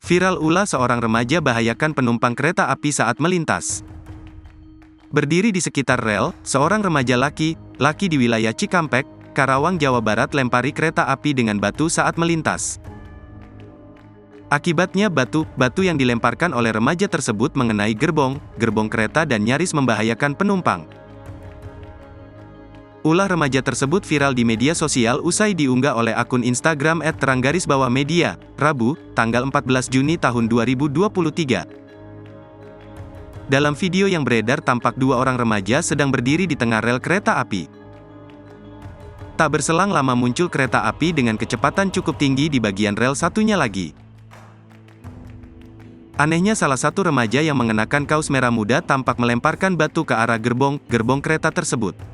Viral ulah seorang remaja bahayakan penumpang kereta api saat melintas. Berdiri di sekitar rel, seorang remaja laki di wilayah Cikampek, Karawang, Jawa Barat lempari kereta api dengan batu saat melintas. Akibatnya batu yang dilemparkan oleh remaja tersebut mengenai gerbong kereta dan nyaris membahayakan penumpang. Ulah remaja tersebut viral di media sosial usai diunggah oleh akun Instagram @terang_media, Rabu, tanggal 14 Juni tahun 2023. Dalam video yang beredar tampak dua orang remaja sedang berdiri di tengah rel kereta api. Tak berselang lama muncul kereta api dengan kecepatan cukup tinggi di bagian rel satunya lagi. Anehnya salah satu remaja yang mengenakan kaos merah muda tampak melemparkan batu ke arah gerbong kereta tersebut.